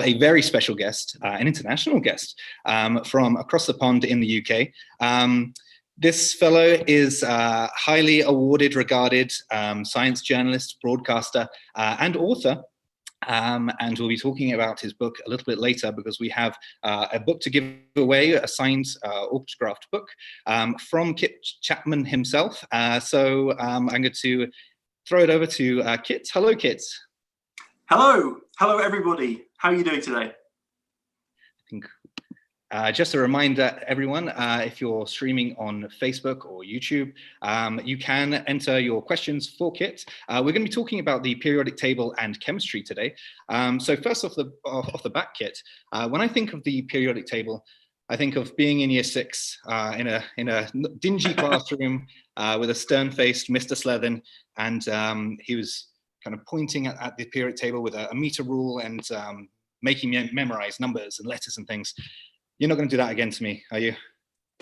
a very special guest, an international guest from across the pond in the UK. This fellow is highly awarded, regarded science journalist, broadcaster, and author. And we'll be talking about his book a little bit later, because we have a book to give away, a signed autographed book from Kit Chapman himself. So I'm going to throw it over to Kit. Hello, Kit. Hello. Hello, everybody. How are you doing today? I think just a reminder, everyone, if you're streaming on Facebook or YouTube, you can enter your questions for Kit. We're going to be talking about the periodic table and chemistry today. So first off the bat, Kit, when I think of the periodic table, I think of being in year 6 in a dingy classroom with a stern-faced Mr. Slevin, and he was kind of pointing at the periodic table with a meter rule and making me memorize numbers and letters and things. You're not going to do that again to me, are you?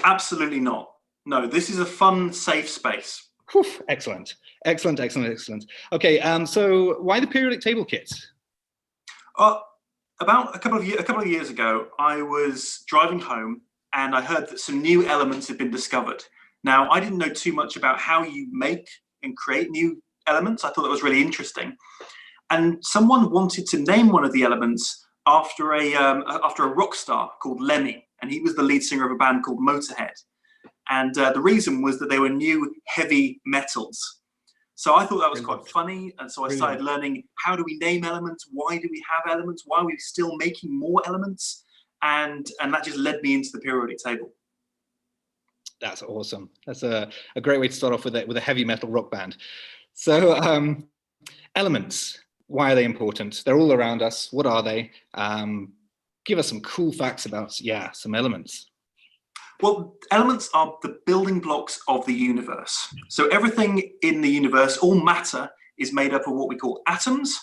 Absolutely not. No, this is a fun, safe space. Whew, excellent, excellent, excellent, excellent. Okay, so why the periodic table, Kit? About a couple of years ago, I was driving home and I heard that some new elements had been discovered. Now, I didn't know too much about how you make and create new elements. I thought that was really interesting. And someone wanted to name one of the elements after a rock star called Lemmy, and he was the lead singer of a band called Motorhead. And the reason was that they were new heavy metals. So I thought that was quite funny, and so I started learning, how do we name elements? Why do we have elements? Why are we still making more elements? And that just led me into the periodic table. That's awesome. That's a great way to start off with a heavy metal rock band. So elements. Why are they important? They're all around us. What are they? Give us some cool facts about, some elements. Well, elements are the building blocks of the universe. So everything in the universe, all matter, is made up of what we call atoms.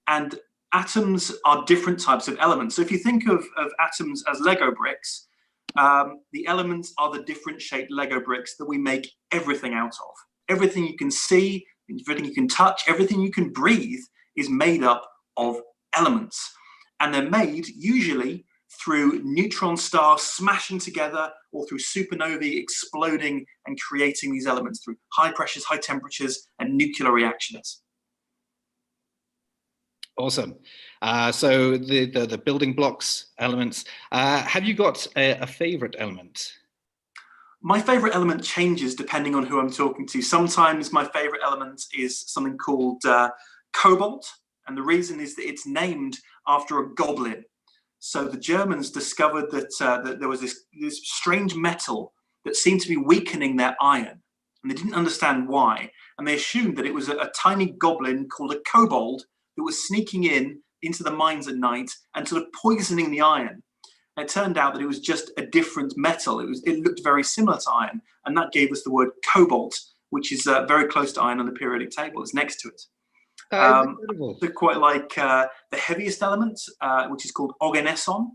And atoms are different types of elements. So if you think of atoms as Lego bricks, the elements are the different shaped Lego bricks that we make everything out of. Everything you can see, everything you can touch, everything you can breathe is made up of elements, and they're made usually through neutron stars smashing together or through supernovae exploding and creating these elements through high pressures, high temperatures, and nuclear reactions. Awesome. So the building blocks, elements. Have you got a favorite element? My favorite element changes depending on who I'm talking to. Sometimes my favorite element is something called cobalt, and the reason is that it's named after a goblin. So the Germans discovered that, that there was this strange metal that seemed to be weakening their iron, and they didn't understand why, and they assumed that it was a tiny goblin called a kobold that was sneaking into the mines at night and sort of poisoning the iron. And it turned out that it was just a different metal. It looked very similar to iron, and that gave us the word cobalt, which is very close to iron on the periodic table. It's next to it. They're quite like the heaviest element, which is called oganesson.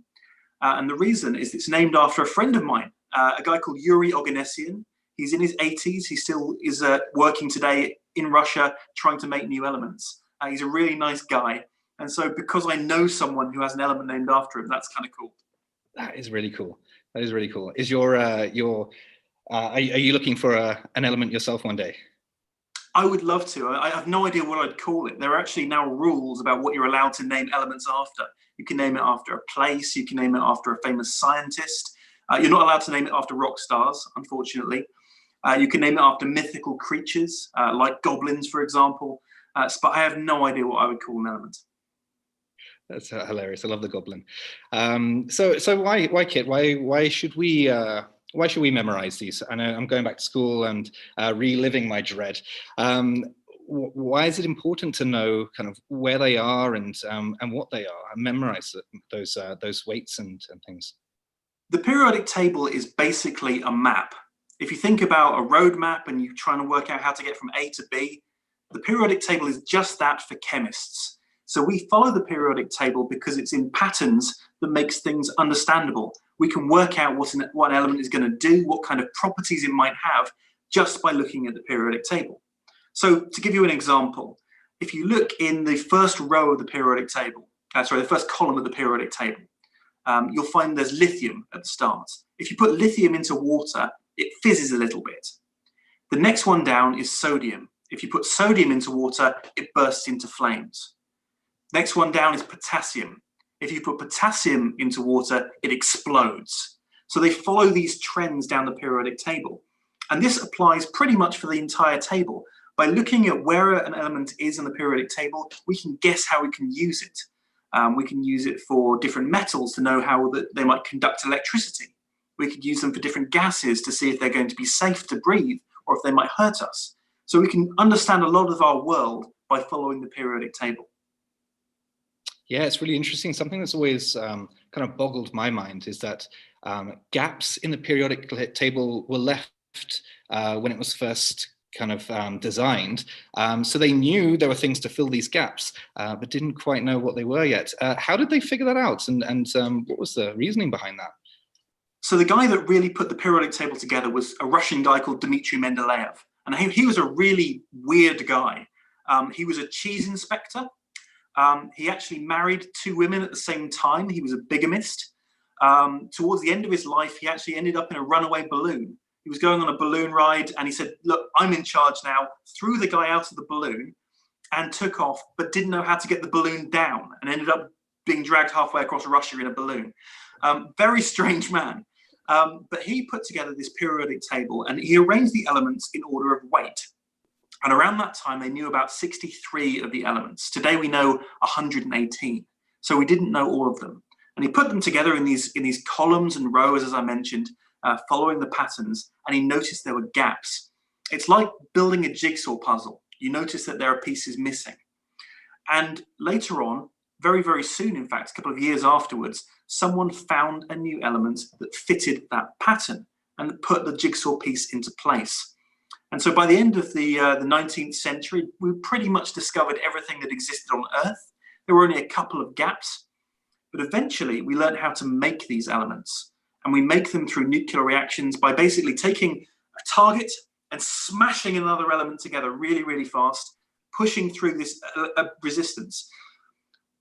And the reason is it's named after a friend of mine, a guy called Yuri Oganessian. He's in his 80s. He still is working today in Russia, trying to make new elements. He's a really nice guy. And so because I know someone who has an element named after him, that's kind of cool. That is really cool. That is really cool. Is are you looking for an element yourself one day? I would love to. I have no idea what I'd call it. There are actually now rules about what you're allowed to name elements after. You can name it after a place. You can name it after a famous scientist. You're not allowed to name it after rock stars, unfortunately. You can name it after mythical creatures, like goblins, for example. But I have no idea what I would call an element. That's hilarious. I love the goblin. So why Kit? Why should we memorize these? I know I'm going back to school and reliving my dread. Why is it important to know kind of where they are and what they are, and memorize those weights and things? The periodic table is basically a map. If you think about a road map and you're trying to work out how to get from A to B, the periodic table is just that for chemists. So we follow the periodic table because it's in patterns that makes things understandable. We can work out what an element is going to do, what kind of properties it might have, just by looking at the periodic table. So to give you an example, if you look in the first row of the periodic table, sorry, the first column of the periodic table, you'll find there's lithium at the start. If you put lithium into water, it fizzes a little bit. The next one down is sodium. If you put sodium into water, it bursts into flames. Next one down is potassium. If you put potassium into water, it explodes. So they follow these trends down the periodic table. And this applies pretty much for the entire table. By looking at where an element is in the periodic table, we can guess how we can use it. We can use it for different metals to know how they might conduct electricity. We could use them for different gases to see if they're going to be safe to breathe or if they might hurt us. So we can understand a lot of our world by following the periodic table. Yeah, it's really interesting. Something that's always kind of boggled my mind is that gaps in the periodic table were left when it was first kind of designed. So they knew there were things to fill these gaps, but didn't quite know what they were yet. How did they figure that out? And what was the reasoning behind that? So the guy that really put the periodic table together was a Russian guy called Dmitry Mendeleev. And he was a really weird guy. He was a cheese inspector. He actually married 2 women at the same time. He was a bigamist. Towards the end of his life, he actually ended up in a runaway balloon. He was going on a balloon ride and he said, look, I'm in charge now, threw the guy out of the balloon and took off, but didn't know how to get the balloon down and ended up being dragged halfway across Russia in a balloon. Very strange man. But he put together this periodic table and he arranged the elements in order of weight. And around that time, they knew about 63 of the elements. Today, we know 118. So we didn't know all of them. And he put them together in these columns and rows, as I mentioned, following the patterns, and he noticed there were gaps. It's like building a jigsaw puzzle. You notice that there are pieces missing. And later on, very, very soon, in fact, a couple of years afterwards, someone found a new element that fitted that pattern and put the jigsaw piece into place. And so by the end of the 19th century, we pretty much discovered everything that existed on Earth. There were only a couple of gaps, but eventually we learned how to make these elements. And we make them through nuclear reactions by basically taking a target and smashing another element together really, really fast, pushing through this resistance.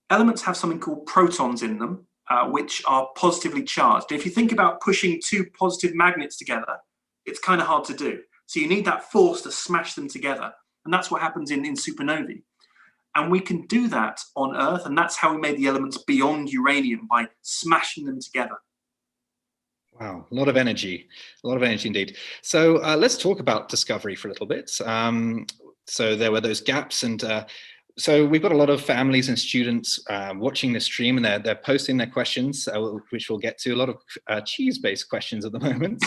Elements have something called protons in them, which are positively charged. If you think about pushing 2 positive magnets together, it's kind of hard to do. So you need that force to smash them together. And that's what happens in supernovae. And we can do that on Earth. And that's how we made the elements beyond uranium, by smashing them together. Wow, a lot of energy indeed. So let's talk about discovery for a little bit. So there were those gaps, and so we've got a lot of families and students watching this stream, and they're posting their questions, which we'll get to. A lot of cheese-based questions at the moment.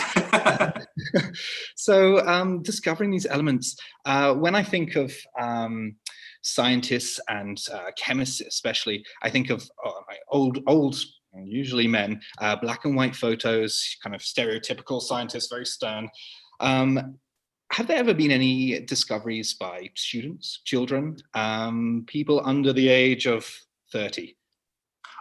So discovering these elements, when I think of scientists and chemists especially, I think of old, usually men, black and white photos, kind of stereotypical scientists, very stern. Have there ever been any discoveries by students, children, people under the age of 30?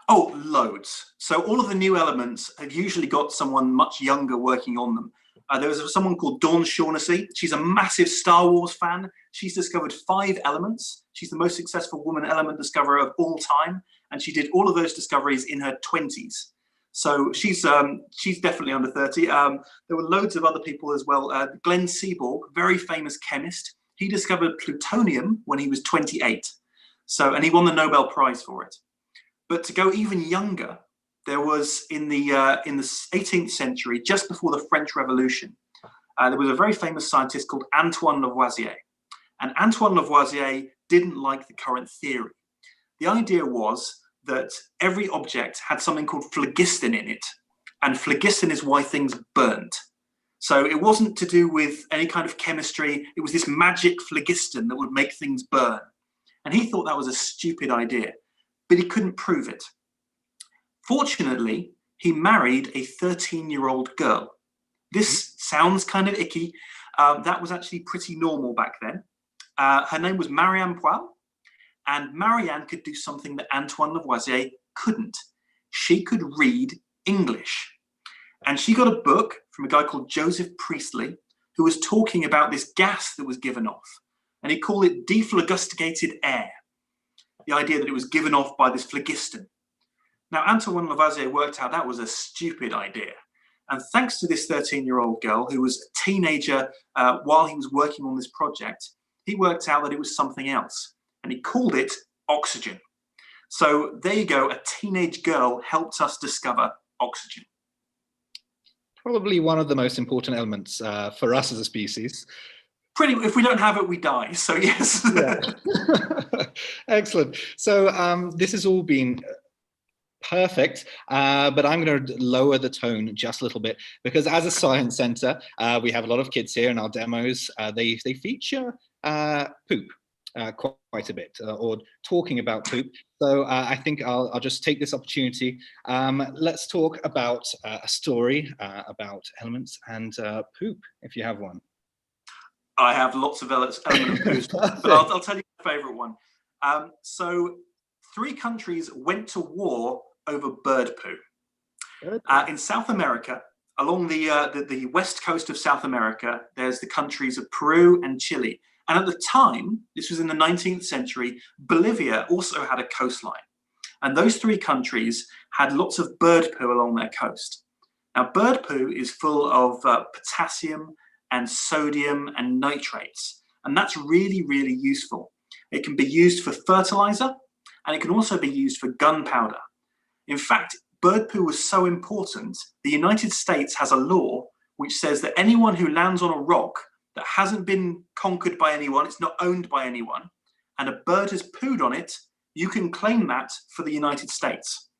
Oh, loads. So all of the new elements have usually got someone much younger working on them. There was someone called Dawn Shaughnessy. She's a massive Star Wars fan. She's discovered 5 elements. She's the most successful woman element discoverer of all time. And she did all of those discoveries in her 20s. So she's definitely under 30. There were loads of other people as well. Glenn Seaborg, very famous chemist. He discovered plutonium when he was 28. And he won the Nobel Prize for it. But to go even younger, there was in the 18th century, just before the French Revolution, there was a very famous scientist called Antoine Lavoisier. And Antoine Lavoisier didn't like the current theory. The idea was that every object had something called phlogiston in it, and phlogiston is why things burnt. So it wasn't to do with any kind of chemistry. It was this magic phlogiston that would make things burn. And he thought that was a stupid idea, but he couldn't prove it. Fortunately, he married a 13-year-old girl. This sounds kind of icky. That was actually pretty normal back then. Her name was Marianne Poile. And Marianne could do something that Antoine Lavoisier couldn't. She could read English. And she got a book from a guy called Joseph Priestley, who was talking about this gas that was given off. And he called it dephlogisticated air. the idea that it was given off by this phlogiston. Now, Antoine Lavoisier worked out that was a stupid idea. And thanks to this 13-year-old girl who was a teenager while he was working on this project, he worked out that it was something else. And he called it oxygen. So there you go, a teenage girl helped us discover oxygen. Probably one of the most important elements for us as a species. If we don't have it, we die. So yes. Yeah. Excellent. So this has all been perfect, but I'm going to lower the tone just a little bit, because as a science center, we have a lot of kids here in our demos. They feature poop quite a bit, or talking about poop. So I think I'll just take this opportunity. Let's talk about a story about elements and poop, if you have one. I have lots of elements of poop, but I'll tell you my favorite one. So 3 countries went to war over bird poo. In South America, along the west coast of South America, there's the countries of Peru and Chile. And at the time, this was in the 19th century, Bolivia also had a coastline. And those 3 countries had lots of bird poo along their coast. Now, bird poo is full of potassium and sodium and nitrates. And that's really, really useful. It can be used for fertilizer, and it can also be used for gunpowder. In fact, bird poo was so important, the United States has a law which says that anyone who lands on a rock that hasn't been conquered by anyone, it's not owned by anyone, and a bird has pooed on it, you can claim that for the United States.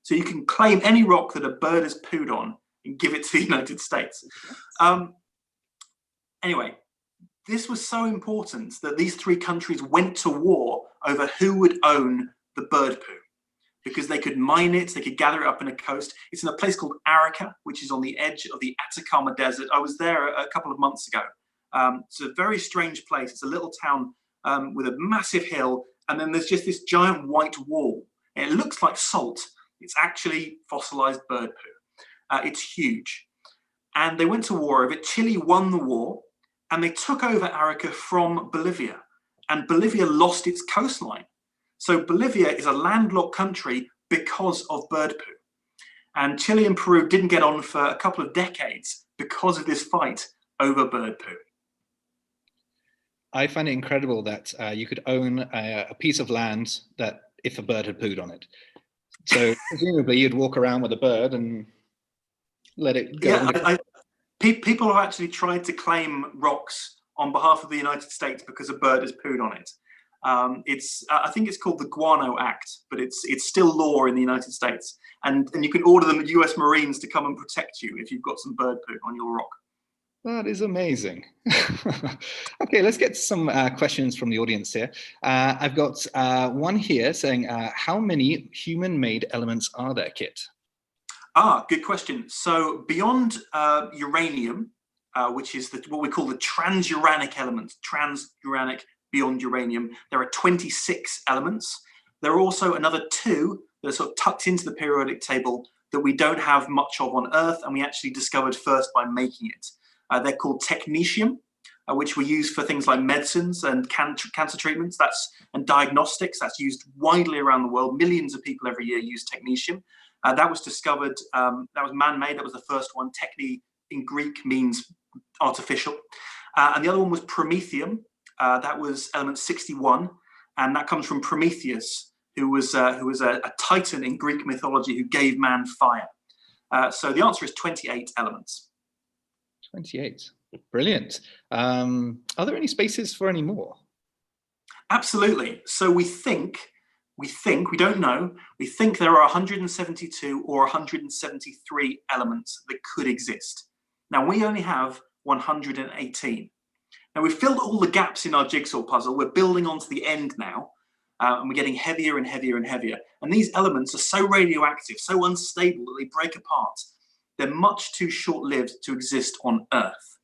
So you can claim any rock that a bird has pooed on and give it to the United States. Anyway, this was so important that these 3 countries went to war over who would own the bird poo, because they could mine it, they could gather it up in a coast. It's in a place called Arica, which is on the edge of the Atacama Desert. I was there a couple of months ago. It's a very strange place. It's a little town with a massive hill, and then there's just this giant white wall. And it looks like salt. It's actually fossilized bird poo. It's huge. And they went to war over it. Chile won the war, and they took over Arica from Bolivia. And Bolivia lost its coastline. So Bolivia is a landlocked country because of bird poo. And Chile and Peru didn't get on for a couple of decades because of this fight over bird poo. I find it incredible that you could own a piece of land that if a bird had pooed on it. So presumably you'd walk around with a bird and let it go. Yeah, people have actually tried to claim rocks on behalf of the United States because a bird has pooed on it. I think it's called the Guano Act, but it's still law in the United States. And you can order the US Marines to come and protect you if you've got some bird poo on your rock. That is amazing. Okay, let's get some questions from the audience here. I've got one here saying, how many human-made elements are there, Kit? Good question. So beyond uranium, which is what we call the transuranic elements, transuranic beyond uranium, there are 26 elements. There are also another 2 that are sort of tucked into the periodic table that we don't have much of on Earth, and we actually discovered first by making it. They're called technetium, which we use for things like medicines and cancer treatments, and diagnostics. That's used widely around the world. Millions of people every year use technetium. That was discovered, that was man-made. That was the first one. Techne in Greek means artificial. And the other one was promethium. That was element 61, and that comes from Prometheus, who was a titan in Greek mythology who gave man fire. So the answer is 28 elements. 28. Brilliant. Are there any spaces for any more? Absolutely. So we don't know, we think there are 172 or 173 elements that could exist. Now, we only have 118. Now, we've filled all the gaps in our jigsaw puzzle. We're building onto the end now, and we're getting heavier and heavier and heavier. And these elements are so radioactive, so unstable that they break apart. They're much too short-lived to exist on Earth.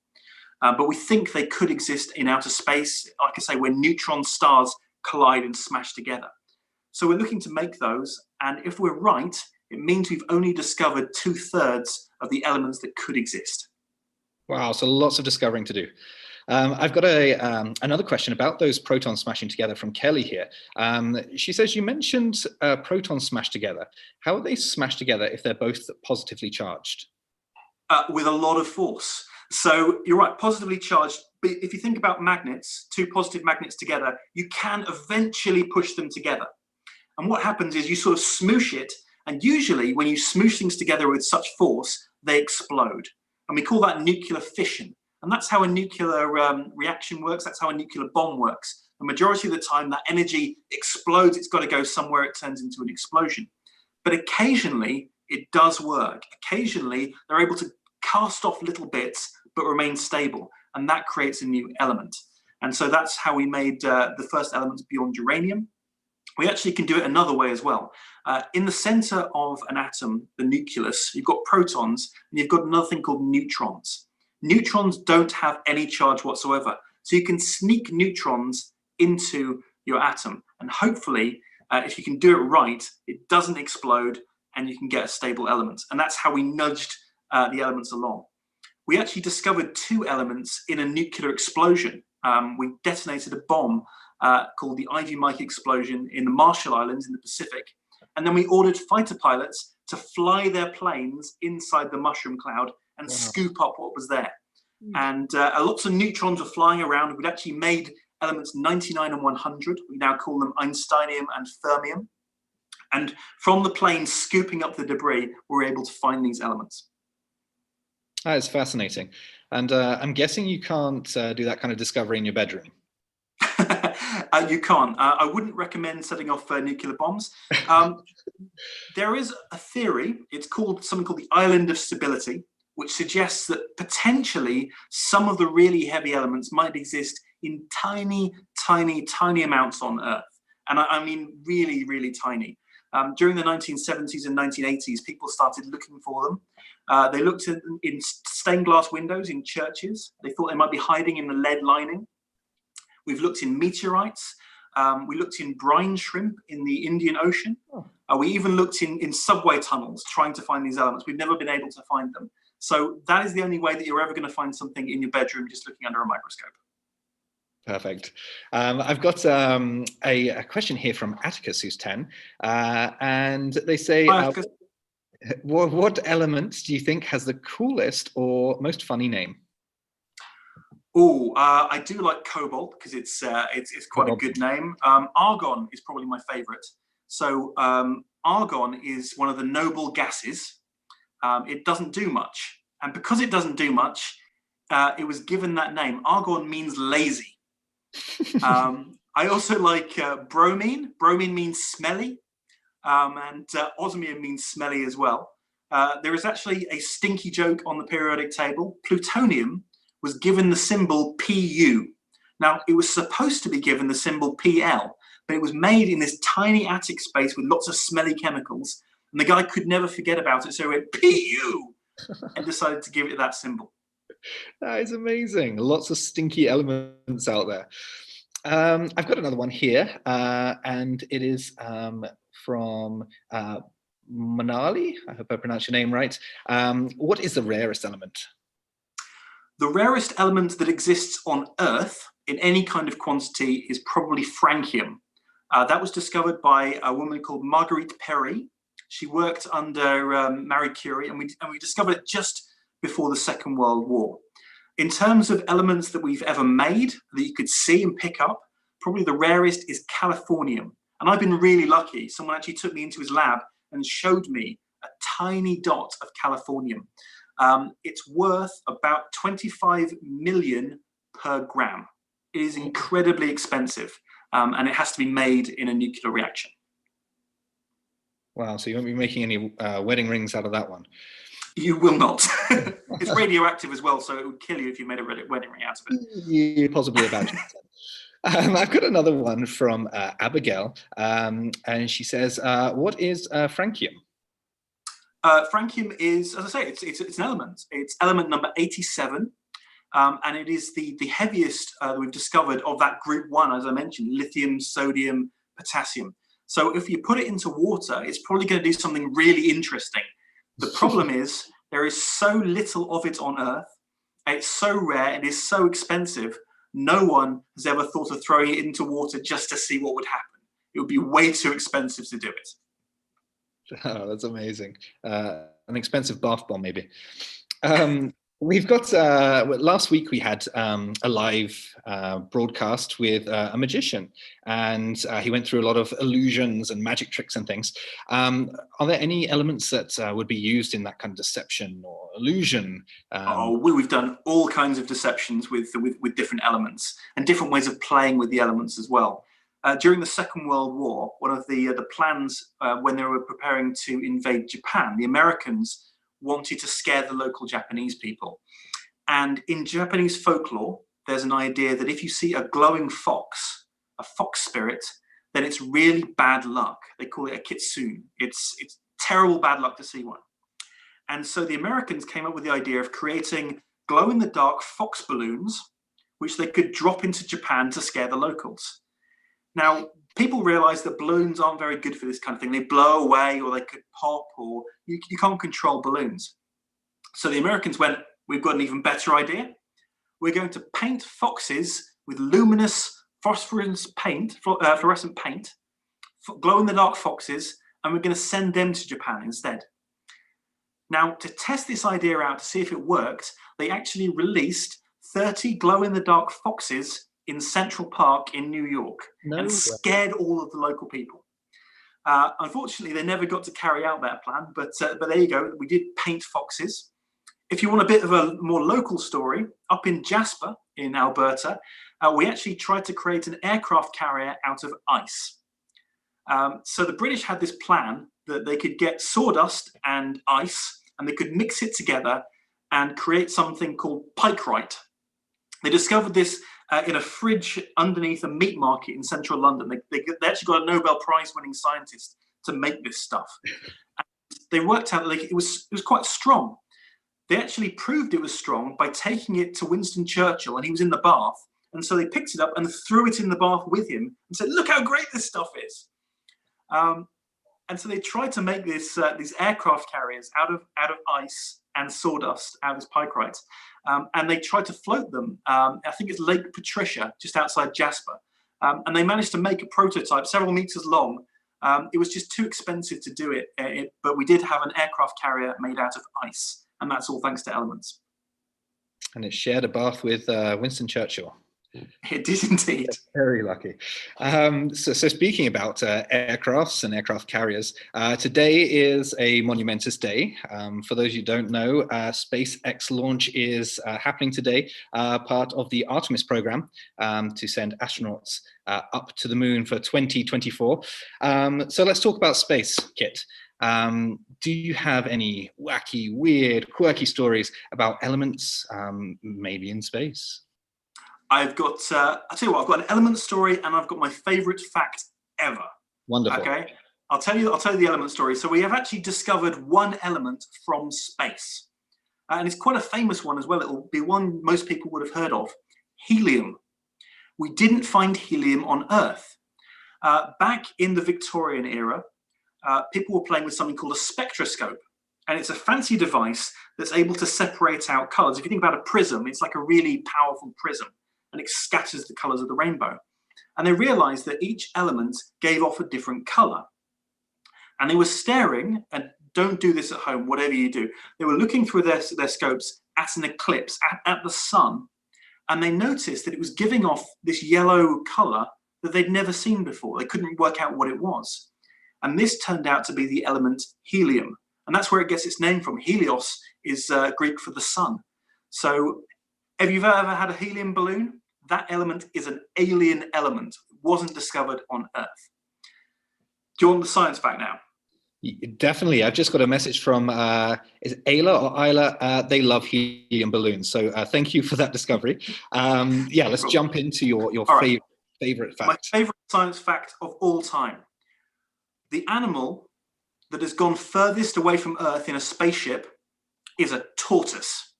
But we think they could exist in outer space, like I say, where neutron stars collide and smash together. So we're looking to make those, and if we're right, it means we've only discovered 2/3 of the elements that could exist. Wow, so lots of discovering to do. I've got another question about those protons smashing together from Kelly here. She says, you mentioned protons smashed together. How are they smashed together if they're both positively charged? With a lot of force. So you're right, positively charged. But if you think about magnets, two positive magnets together, you can eventually push them together. And what happens is you sort of smoosh it. And usually when you smoosh things together with such force, they explode. And we call that nuclear fission. And that's how a nuclear reaction works. That's how a nuclear bomb works. The majority of the time, that energy explodes. It's got to go somewhere. It turns into an explosion. But occasionally, it does work. Occasionally, they're able to cast off little bits, but remain stable. And that creates a new element. And so that's how we made the first elements beyond uranium. We actually can do it another way as well. In the center of an atom, the nucleus, you've got protons, and you've got another thing called neutrons. Neutrons don't have any charge whatsoever. So you can sneak neutrons into your atom. And hopefully, if you can do it right, it doesn't explode and you can get a stable element. And that's how we nudged the elements along. We actually discovered two elements in a nuclear explosion. We detonated a bomb called the Ivy Mike explosion in the Marshall Islands in the Pacific. And then we ordered fighter pilots to fly their planes inside the mushroom cloud and scoop up what was there. And lots of neutrons were flying around. We'd actually made elements 99 and 100. We now call them Einsteinium and fermium. And from the plane scooping up the debris, we were able to find these elements. That is fascinating. And I'm guessing you can't do that kind of discovery in your bedroom. You can't. I wouldn't recommend setting off nuclear bombs. There is a theory. It's called something called the island of stability, which suggests that potentially some of the really heavy elements might exist in tiny, tiny, tiny amounts on Earth. And I mean really, really tiny. During the 1970s and 1980s, people started looking for them. They looked in stained glass windows in churches. They thought they might be hiding in the lead lining. We've looked in meteorites. We looked in brine shrimp in the Indian Ocean. We even looked in subway tunnels trying to find these elements. We've never been able to find them. So that is the only way that you're ever going to find something in your bedroom just looking under a microscope. Perfect. I've got a question here from Atticus, who's 10. And they say, what element do you think has the coolest or most funny name? Oh, I do like cobalt because it's quite a good name. Argon is probably my favorite. So argon is one of the noble gases. It doesn't do much. And because it doesn't do much, it was given that name. Argon means lazy. I also like bromine. Bromine means smelly. And osmium means smelly as well. There is actually a stinky joke on the periodic table. Plutonium was given the symbol Pu. Now, it was supposed to be given the symbol PL, but it was made in this tiny attic space with lots of smelly chemicals, and the guy could never forget about it, so he went Pu and decided to give it that symbol. That is amazing. Lots of stinky elements out there. I've got another one here, and it is from Manali. I hope I pronounced your name right. What is the rarest element? The rarest element that exists on Earth in any kind of quantity is probably francium. That was discovered by a woman called Marguerite Perry. She worked under Marie Curie, and we discovered it just before the Second World War. In terms of elements that we've ever made that you could see and pick up, probably the rarest is californium. And I've been really lucky. Someone actually took me into his lab and showed me a tiny dot of californium. It's worth about 25 million per gram. It is incredibly expensive, and it has to be made in a nuclear reaction. Wow, so you won't be making any wedding rings out of that one? You will not. It's radioactive as well, so it would kill you if you made a wedding ring out of it. Yeah, possibly about it. I've got another one from Abigail, and she says, what is francium? Francium is, as I say, it's an element. It's element number 87, and it is the heaviest that we've discovered of that group 1, as I mentioned, lithium, sodium, potassium. So if you put it into water, it's probably going to do something really interesting. The problem is there is so little of it on Earth, It's so rare, it is so expensive, no one has ever thought of throwing it into water just to see what would happen. It would be way too expensive to do it. Oh, that's amazing. An expensive bath bomb, maybe. We've got, last week we had a live broadcast with a magician, and he went through a lot of illusions and magic tricks and things. Are there any elements that would be used in that kind of deception or illusion? We've done all kinds of deceptions with different elements and different ways of playing with the elements as well. During the Second World War, one of the plans when they were preparing to invade Japan, the Americans wanted to scare the local Japanese people. And in Japanese folklore, there's an idea that if you see a glowing fox, a fox spirit, then it's really bad luck. They call it a kitsune. It's terrible bad luck to see one. And so the Americans came up with the idea of creating glow-in-the-dark fox balloons, which they could drop into Japan to scare the locals. Now, people realize that balloons aren't very good for this kind of thing. They blow away, or they could pop, or you can't control balloons. So the Americans went, we've got an even better idea. We're going to paint foxes with luminous fluorescent paint, glow-in-the-dark foxes, and we're going to send them to Japan instead. Now, to test this idea out, to see if it worked, they actually released 30 glow-in-the-dark foxes in Central Park in New York and scared all of the local people. Unfortunately, they never got to carry out that plan, but there you go. We did paint foxes. If you want a bit of a more local story, up in Jasper in Alberta, we actually tried to create an aircraft carrier out of ice. So the British had this plan that they could get sawdust and ice, and they could mix it together and create something called pikerite. They discovered this in a fridge underneath a meat market in central London. They actually got a Nobel Prize-winning scientist to make this stuff. And they worked out that it was quite strong. They actually proved it was strong by taking it to Winston Churchill, and he was in the bath. And so they picked it up and threw it in the bath with him and said, "Look how great this stuff is." And so they tried to make these aircraft carriers out of ice and sawdust, out of this pikerite. And they tried to float them. I think it's Lake Patricia, just outside Jasper. And they managed to make a prototype several meters long. It was just too expensive to do it, but we did have an aircraft carrier made out of ice. And that's all thanks to elements. And it shared a bath with Winston Churchill. It did indeed. Very lucky. So speaking about aircrafts and aircraft carriers, today is a monumentous day. For those who don't know, SpaceX launch is happening today, part of the Artemis program to send astronauts up to the moon for 2024. So let's talk about space, Kit. Do you have any wacky, weird, quirky stories about elements, maybe in space? I've got, I'll tell you what, I've got an element story and I've got my favorite fact ever. Wonderful. Okay, I'll tell you the element story. So we have actually discovered one element from space. And it's quite a famous one as well. It will be one most people would have heard of, helium. We didn't find helium on Earth. Back in the Victorian era, people were playing with something called a spectroscope. And it's a fancy device that's able to separate out colors. If you think about a prism, it's like a really powerful prism, and it scatters the colors of the rainbow. And they realized that each element gave off a different color. And they were staring, and don't do this at home, whatever you do. They were looking through their scopes at an eclipse, at the sun, and they noticed that it was giving off this yellow color that they'd never seen before. They couldn't work out what it was. And this turned out to be the element helium. And that's where it gets its name from. Helios is Greek for the sun. So if you've ever had a helium balloon, that element is an alien element. It wasn't discovered on Earth. Do you want the science fact now? Definitely. I've just got a message from, is it Ayla or Isla? They love helium balloons. So thank you for that discovery. Yeah, let's jump into your favorite fact. My favorite science fact of all time. The animal that has gone furthest away from Earth in a spaceship is a tortoise.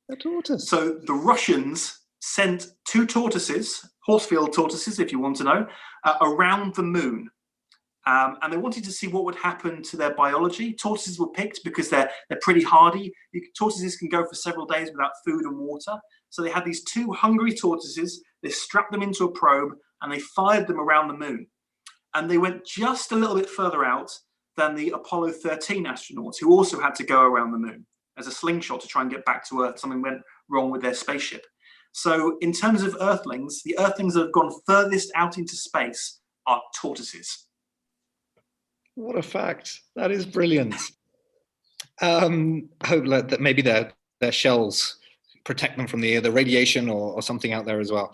A tortoise. So the Russians sent 2 tortoises, Horsfield tortoises, if you want to know, around the moon. And they wanted to see what would happen to their biology. Tortoises were picked because they're pretty hardy. Tortoises can go for several days without food and water. So they had these 2 hungry tortoises. They strapped them into a probe and they fired them around the moon. And they went just a little bit further out than the Apollo 13 astronauts, who also had to go around the moon as a slingshot to try and get back to Earth. Something went wrong with their spaceship. So in terms of Earthlings, the Earthlings that have gone furthest out into space are tortoises. What a fact. That is brilliant. I hope that maybe their shells protect them from the radiation or something out there as well.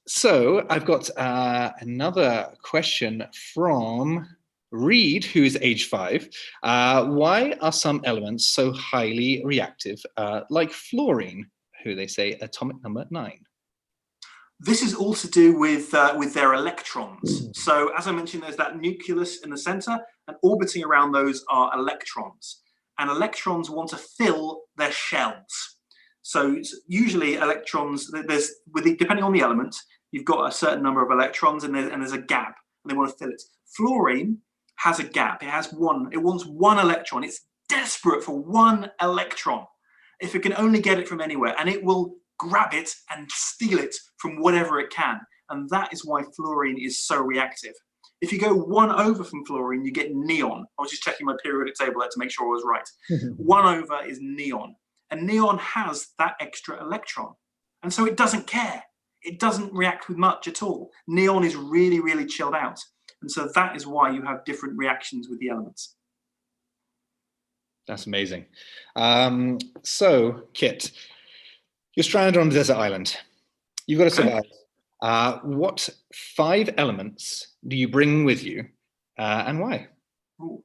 So I've got another question from Reed, who's age 5. Why are some elements so highly reactive, like fluorine, who they say atomic number 9? This is all to do with their electrons. So as I mentioned, there's that nucleus in the center, and orbiting around those are electrons. And electrons want to fill their shells. So usually electrons, depending on the element, you've got a certain number of electrons and there's a gap, and they want to fill it. Fluorine has a gap. It wants 1 electron. It's desperate for 1 electron. If it can only get it from anywhere, and it will grab it and steal it from whatever it can. And that is why fluorine is so reactive. If you go 1 over from fluorine, you get neon. I was just checking my periodic table there to make sure I was right. 1 over is neon. And neon has that extra electron. And so it doesn't care. It doesn't react with much at all. Neon is really, really chilled out. And so that is why you have different reactions with the elements. That's amazing. So, Kit, you're stranded on a desert island. You've got to survive. What 5 elements do you bring with you and why? Ooh.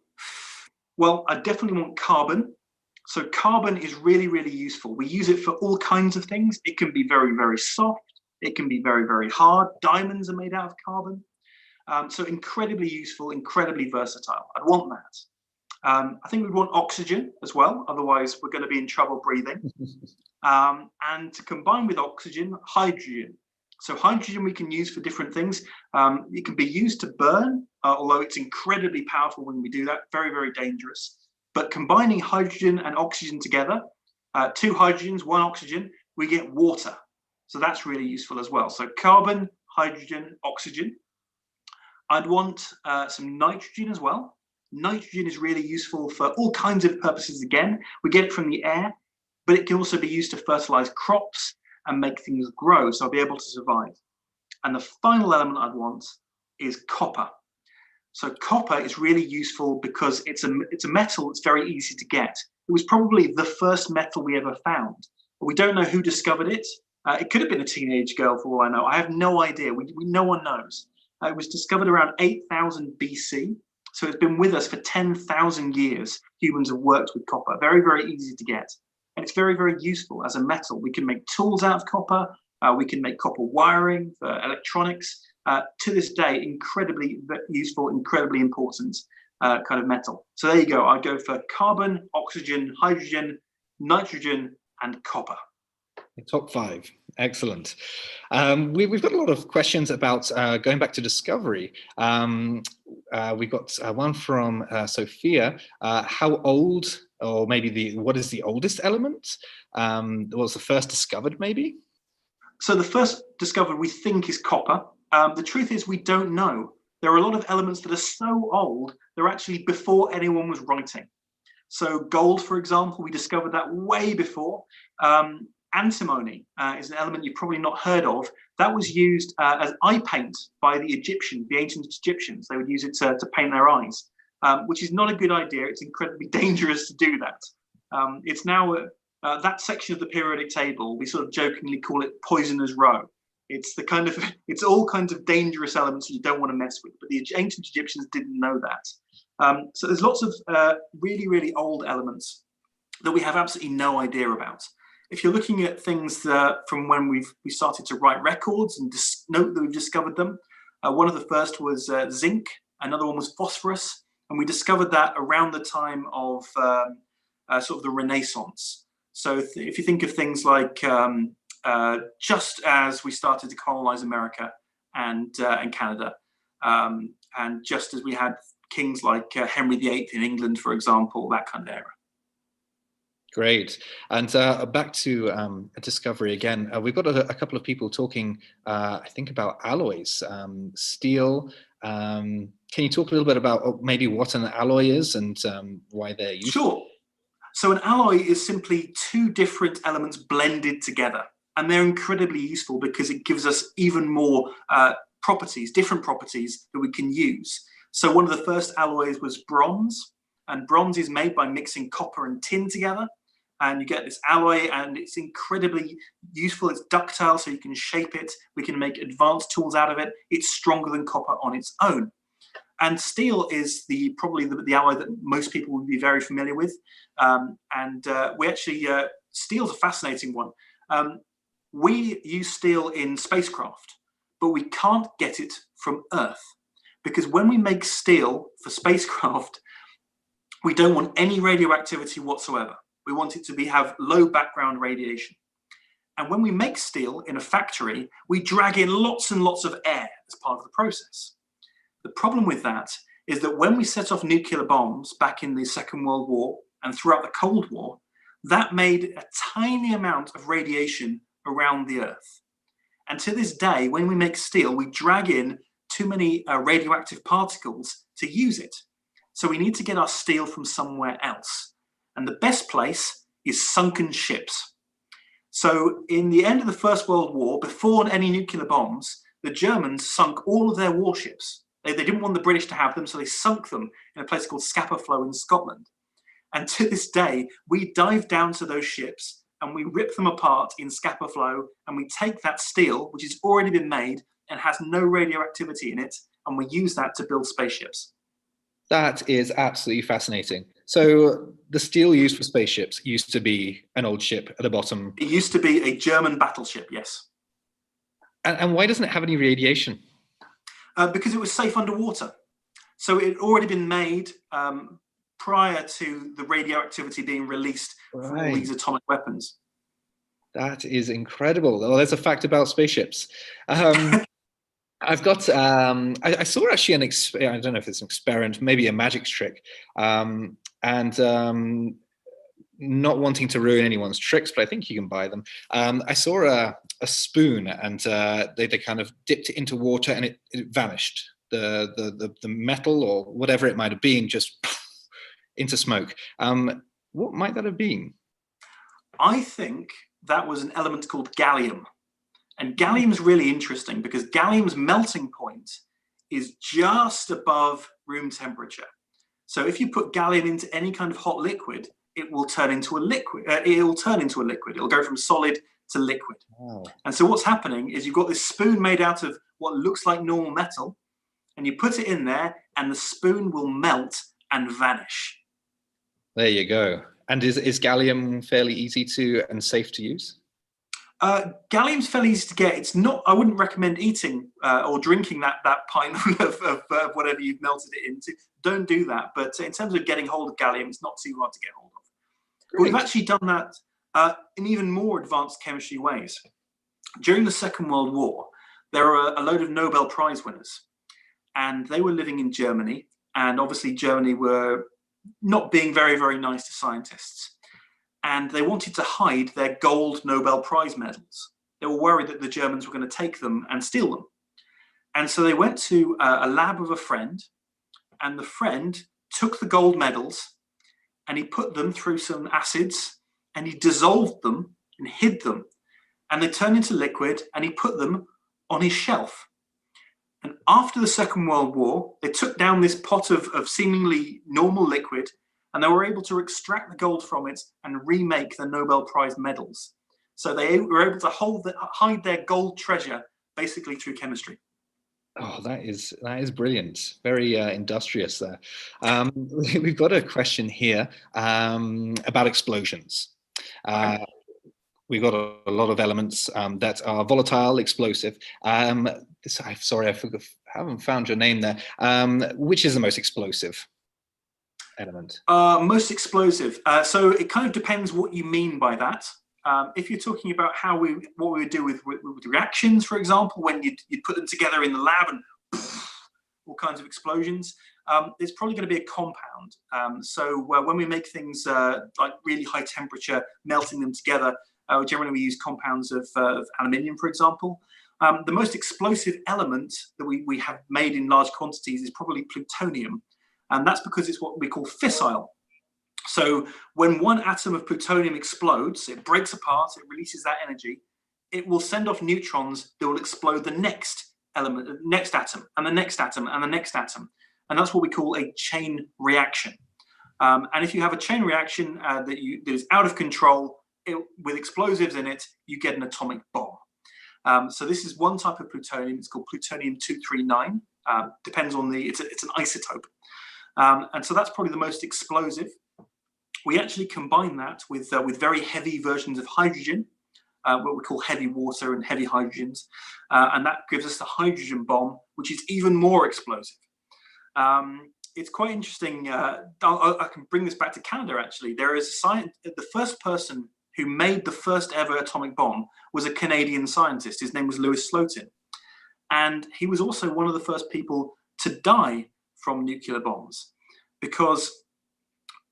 Well, I definitely want carbon. So carbon is really, really useful. We use it for all kinds of things. It can be very, very soft. It can be very, very hard. Diamonds are made out of carbon. So incredibly useful, incredibly versatile. I'd want that. I think we'd want oxygen as well. Otherwise, we're going to be in trouble breathing. And to combine with oxygen, hydrogen. So hydrogen we can use for different things. It can be used to burn, although it's incredibly powerful when we do that. Very, very dangerous. But combining hydrogen and oxygen together, 2 hydrogens, 1 oxygen, we get water. So that's really useful as well. So carbon, hydrogen, oxygen. I'd want some nitrogen as well. Nitrogen is really useful for all kinds of purposes again. We get it from the air, but it can also be used to fertilize crops and make things grow, so I'll be able to survive. And the final element I'd want is copper. So copper is really useful because it's a metal that's very easy to get. It was probably the first metal we ever found, but we don't know who discovered it. It could have been a teenage girl for all I know. I have no idea. No one knows. It was discovered around 8000 BC. So it's been with us for 10,000 years. Humans have worked with copper. Very, very easy to get. And it's very, very useful as a metal. We can make tools out of copper. We can make copper wiring for electronics. To this day, incredibly useful, incredibly important kind of metal. So there you go. I'd go for carbon, oxygen, hydrogen, nitrogen, and copper. Top 5. Excellent. We've got a lot of questions about going back to discovery. We've got one from Sophia. How old, or maybe what is the oldest element? Was the first discovered, maybe? So the first discovered we think is copper. The truth is we don't know. There are a lot of elements that are so old, they're actually before anyone was writing. So gold, for example, we discovered that way before. Antimony is an element you've probably not heard of. That was used as eye paint by the Egyptians, the ancient Egyptians. They would use it to paint their eyes, which is not a good idea. It's incredibly dangerous to do that. It's now that section of the periodic table, we sort of jokingly call it poisoner's row. It's all kinds of dangerous elements that you don't want to mess with, but the ancient Egyptians didn't know that. So there's lots of really, really old elements that we have absolutely no idea about. If you're looking at things from when we started to write records and note that we've discovered them, one of the first was zinc, another one was phosphorus, and we discovered that around the time of sort of the Renaissance. So if you think of things like just as we started to colonize America and Canada, and just as we had kings like Henry VIII in England, for example, that kind of era. Great. And back to a discovery again. We've got a couple of people talking, I think, about alloys, steel. Can you talk a little bit about maybe what an alloy is and why they're useful? Sure. So an alloy is simply two different elements blended together, and they're incredibly useful because it gives us even more properties, different properties that we can use. So one of the first alloys was bronze, and bronze is made by mixing copper and tin together. And you get this alloy, and it's incredibly useful. It's ductile, so you can shape it. We can make advanced tools out of it. It's stronger than copper on its own. And steel is probably the alloy that most people would be very familiar with. Steel's a fascinating one. We use steel in spacecraft, but we can't get it from Earth, because when we make steel for spacecraft, we don't want any radioactivity whatsoever. We want it to have low background radiation. And when we make steel in a factory, we drag in lots and lots of air as part of the process. The problem with that is that when we set off nuclear bombs back in the Second World War and throughout the Cold War, that made a tiny amount of radiation around the Earth. And to this day, when we make steel, we drag in too many radioactive particles to use it. So we need to get our steel from somewhere else. And the best place is sunken ships. So in the end of the First World War, before any nuclear bombs, the Germans sunk all of their warships. They didn't want the British to have them, so they sunk them in a place called Scapa Flow in Scotland. And to this day, we dive down to those ships and we rip them apart in Scapa Flow, and we take that steel, which has already been made and has no radioactivity in it, and we use that to build spaceships. That is absolutely fascinating. So the steel used for spaceships used to be an old ship at the bottom. It used to be a German battleship, yes. And why doesn't it have any radiation? Because it was safe underwater. So it had already been made prior to the radioactivity being released from all these atomic weapons. That is incredible. Well, there's a fact about spaceships. I've got, I saw actually I don't know if it's an experiment, maybe a magic trick, and not wanting to ruin anyone's tricks, but I think you can buy them. I saw a spoon, and they kind of dipped it into water, and it vanished. The metal or whatever it might have been just into smoke. What might that have been? I think that was an element called gallium. And gallium is really interesting because gallium's melting point is just above room temperature. So if you put gallium into any kind of hot liquid, it will turn into a liquid. It'll go from solid to liquid. Wow. And so what's happening is you've got this spoon made out of what looks like normal metal, and you put it in there, and the spoon will melt and vanish. There you go. And is gallium fairly easy to and safe to use? Gallium's fairly easy to get. It's not. I wouldn't recommend eating or drinking that pint of whatever you've melted it into. Don't do that. But in terms of getting hold of gallium, it's not too hard to get hold of. But we've actually done that in even more advanced chemistry ways. During the Second World War, there were a load of Nobel Prize winners, and they were living in Germany. And obviously, Germany were not being very, very nice to scientists. And they wanted to hide their gold Nobel Prize medals. They were worried that the Germans were going to take them and steal them. And so they went to a lab of a friend, and the friend took the gold medals and he put them through some acids and he dissolved them and hid them. And they turned into liquid, and he put them on his shelf. And after the Second World War, they took down this pot of seemingly normal liquid, and they were able to extract the gold from it and remake the Nobel Prize medals. So they were able to hide their gold treasure basically through chemistry. Oh, that is brilliant. Very industrious there. We've got a question here about explosions. We've got a lot of elements that are volatile, explosive. Sorry, I haven't found your name there. Which is the most explosive element? Most explosive. So it kind of depends what you mean by that. If you're talking about what we would do with reactions, for example, when you'd put them together in the lab and all kinds of explosions, it's probably going to be a compound. So when we make things like really high temperature, melting them together, generally we use compounds of aluminium, for example. The most explosive element that we have made in large quantities is probably plutonium, and that's because it's what we call fissile. So when one atom of plutonium explodes, it breaks apart, it releases that energy, it will send off neutrons that will explode the next element, the next atom, and the next atom, and the next atom. And that's what we call a chain reaction. And if you have a chain reaction that is out of control, with explosives in it, you get an atomic bomb. So this is one type of plutonium. It's called plutonium-239. Depends on it's an isotope. And so that's probably the most explosive. We actually combine that with very heavy versions of hydrogen, what we call heavy water and heavy hydrogens. And that gives us the hydrogen bomb, which is even more explosive. It's quite interesting. I can bring this back to Canada, actually. There is the first person who made the first ever atomic bomb was a Canadian scientist. His name was Louis Slotin. And he was also one of the first people to die from nuclear bombs, because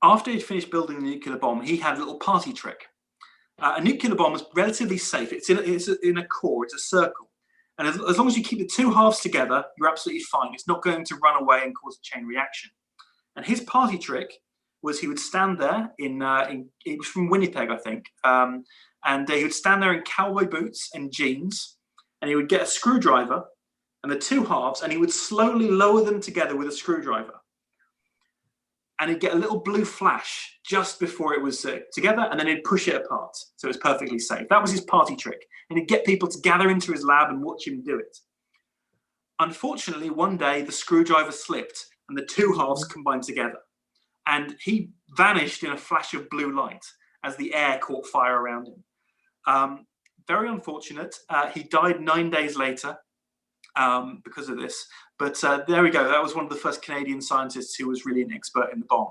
after he'd finished building the nuclear bomb, he had a little party trick. A nuclear bomb is relatively safe. It's in a core, it's a circle. And as long as you keep the two halves together, you're absolutely fine. It's not going to run away and cause a chain reaction. And his party trick was he would stand there it was from Winnipeg, I think. And he would stand there in cowboy boots and jeans, and he would get a screwdriver and the two halves, and he would slowly lower them together with a screwdriver. And he'd get a little blue flash just before it was together, and then he'd push it apart. So it was perfectly safe. That was his party trick. And he'd get people to gather into his lab and watch him do it. Unfortunately, one day the screwdriver slipped and the two halves combined together. And he vanished in a flash of blue light as the air caught fire around him. Very unfortunate. He died 9 days later because of this. But there we go. That was one of the first Canadian scientists who was really an expert in the bomb.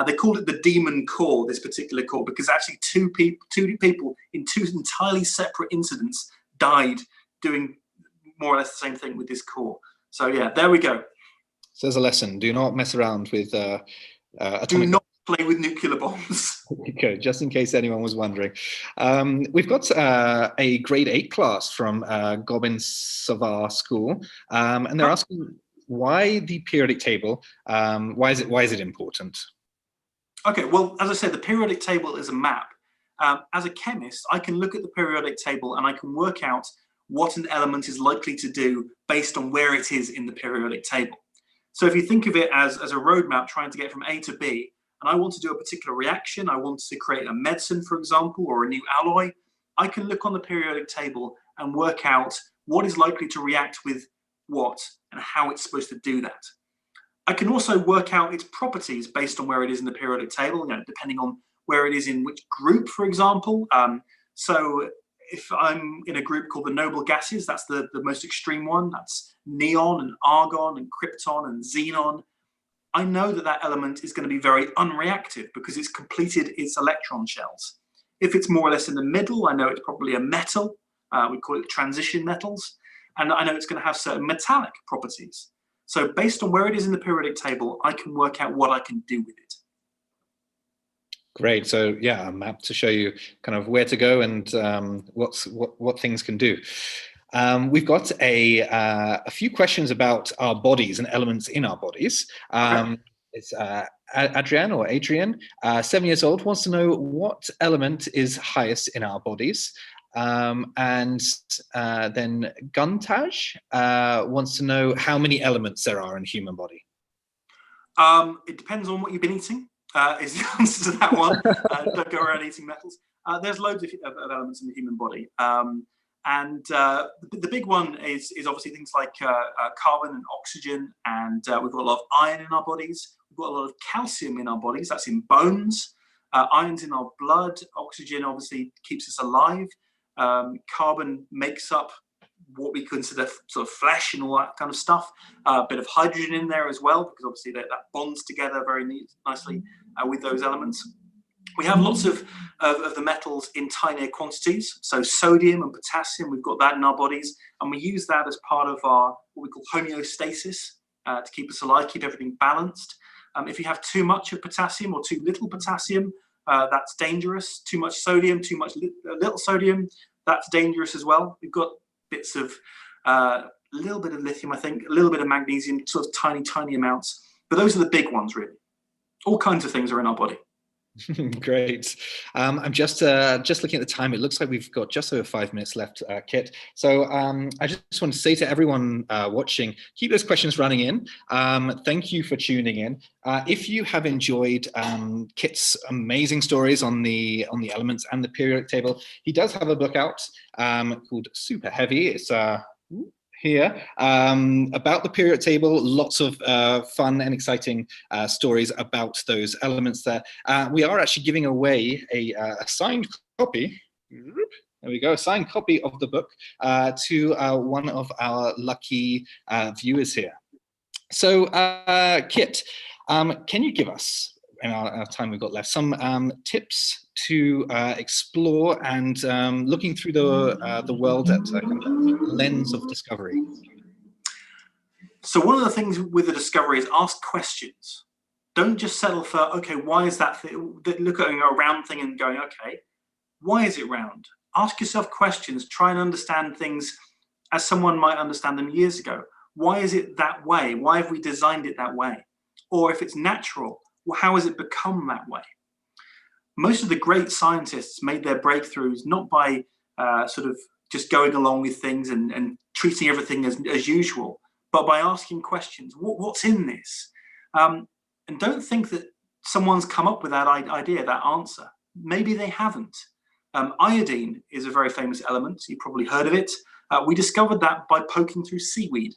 They called it the demon core, this particular core, because actually two people in two entirely separate incidents died doing more or less the same thing with this core. So yeah, there we go. So there's a lesson. Do not mess around with atomic. Do not play with nuclear bombs. Okay, just in case anyone was wondering. We've got a grade 8 class from Gobind-Savar School, and they're asking why the periodic table, why is it important? Okay, well, as I said, the periodic table is a map. As a chemist, I can look at the periodic table and I can work out what an element is likely to do based on where it is in the periodic table. So if you think of it as a roadmap trying to get from A to B, and I want to do a particular reaction, I want to create a medicine, for example, or a new alloy, I can look on the periodic table and work out what is likely to react with what and how it's supposed to do that. I can also work out its properties based on where it is in the periodic table, depending on where it is in which group, for example. So if I'm in a group called the noble gases, that's the most extreme one. That's neon and argon and krypton and xenon. I know that that element is going to be very unreactive because it's completed its electron shells. If it's more or less in the middle, I know it's probably a metal. We call it transition metals. And I know it's going to have certain metallic properties. So based on where it is in the periodic table, I can work out what I can do with it. Great. So yeah, a map to show you kind of where to go and what things can do. We've got a few questions about our bodies and elements in our bodies. It's Adrian, 7 years old, wants to know what element is highest in our bodies. And then Guntaj wants to know how many elements there are in the human body. It depends on what you've been eating, is the answer to that one. Don't go around eating metals. There's loads of elements in the human body. And the big one is obviously things like carbon and oxygen, and we've got a lot of iron in our bodies. We've got a lot of calcium in our bodies. That's in bones. Iron's in our blood. Oxygen obviously keeps us alive. Carbon makes up what we consider sort of flesh and all that kind of stuff. A bit of hydrogen in there as well, because obviously that bonds together very nicely with those elements. We have lots of the metals in tinier quantities. So sodium and potassium, we've got that in our bodies. And we use that as part of our, what we call homeostasis. to keep us alive, keep everything balanced. If you have too much of potassium or too little potassium, that's dangerous. Too much sodium, too much little sodium, that's dangerous as well. We've got bits of a little bit of lithium, I think, a little bit of magnesium, sort of tiny amounts. But those are the big ones, really. All kinds of things are in our body. Great. I'm just looking at the time. It looks like we've got just over 5 minutes left, Kit. So I just want to say to everyone watching, keep those questions running in. Thank you for tuning in. If you have enjoyed Kit's amazing stories on the elements and the periodic table, he does have a book out called Super Heavy. It's here about the periodic table, lots of fun and exciting stories about those elements there. We are actually giving away a signed copy. There we go, a signed copy of the book to one of our lucky viewers here. So Kit, can you give us, in our time we've got left, some tips to explore and looking through the world at a kind of lens of discovery? So one of the things with the discovery is ask questions. Don't just settle for, okay, why is that thing? Look at a round thing and going, okay, why is it round? Ask yourself questions. Try and understand things as someone might understand them years ago. Why is it that way? Why have we designed it that way? Or if it's natural, well, how has it become that way? Most of the great scientists made their breakthroughs not by sort of just going along with things and treating everything as usual, but by asking questions. What's in this? And don't think that someone's come up with that idea, that answer. Maybe they haven't. Iodine is a very famous element. You've probably heard of it. We discovered that by poking through seaweed.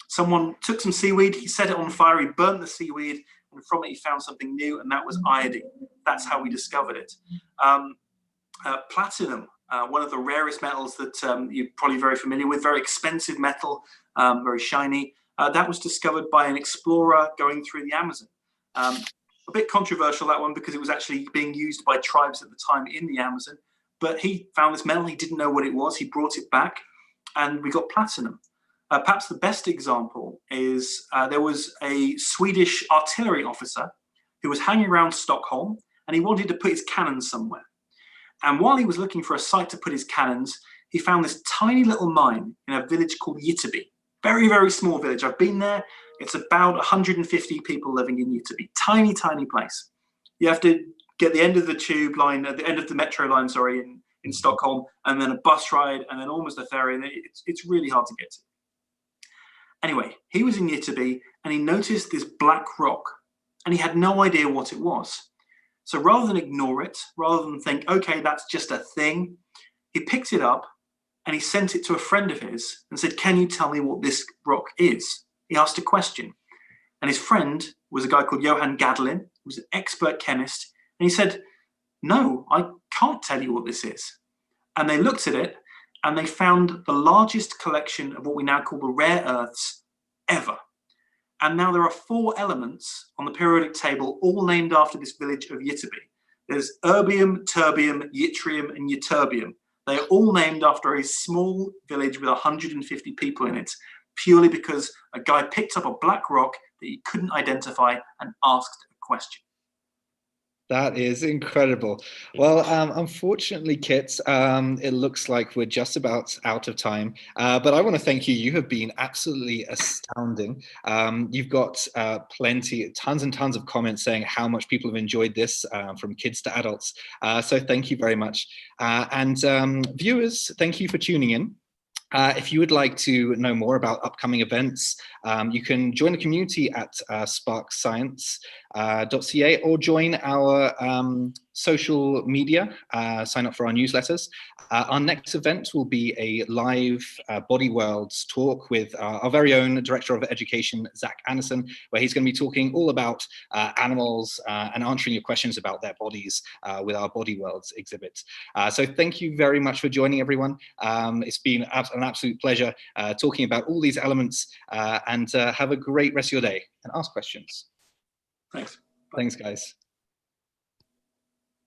Someone took some seaweed, he set it on fire, he burnt the seaweed, and from it he found something new, and that was iodine. That's how we discovered it. Platinum, one of the rarest metals that you're probably very familiar with, very expensive metal, very shiny. That was discovered by an explorer going through the Amazon. A bit controversial, that one, because it was actually being used by tribes at the time in the Amazon. But he found this metal, he didn't know what it was, he brought it back, and we got platinum. Perhaps the best example is there was a Swedish artillery officer who was hanging around Stockholm, and he wanted to put his cannons somewhere. And while he was looking for a site to put his cannons, he found this tiny little mine in a village called Ytterby. Very, very small village. I've been there. It's about 150 people living in Ytterby. Tiny, tiny place. You have to get the end of the tube line, at the end of the metro line, sorry, in Stockholm, and then a bus ride, and then almost a ferry. And it's really hard to get to. Anyway, he was in Ytterby, and he noticed this black rock, and he had no idea what it was. So rather than ignore it, rather than think, okay, that's just a thing, he picked it up and he sent it to a friend of his and said, can you tell me what this rock is? He asked a question. And his friend was a guy called Johann Gadolin, who was an expert chemist. And he said, no, I can't tell you what this is. And they looked at it and they found the largest collection of what we now call the rare earths ever. And now there are 4 elements on the periodic table, all named after this village of Ytterby. There's erbium, terbium, yttrium, and ytterbium. They are all named after a small village with 150 people in it, purely because a guy picked up a black rock that he couldn't identify and asked a question. That is incredible. Well, unfortunately, Kit, it looks like we're just about out of time. But I want to thank you. You have been absolutely astounding. You've got tons and tons of comments saying how much people have enjoyed this, from kids to adults. So thank you very much. And viewers, thank you for tuning in. If you would like to know more about upcoming events, you can join the community at sparkscience.ca or join our social media, sign up for our newsletters. Our next event will be a live Body Worlds talk with our very own Director of Education, Zach Anderson, where he's going to be talking all about animals and answering your questions about their bodies with our Body Worlds exhibit. So thank you very much for joining, everyone. It's been an absolute pleasure talking about all these elements, and have a great rest of your day and ask questions. Thanks. Thanks, guys.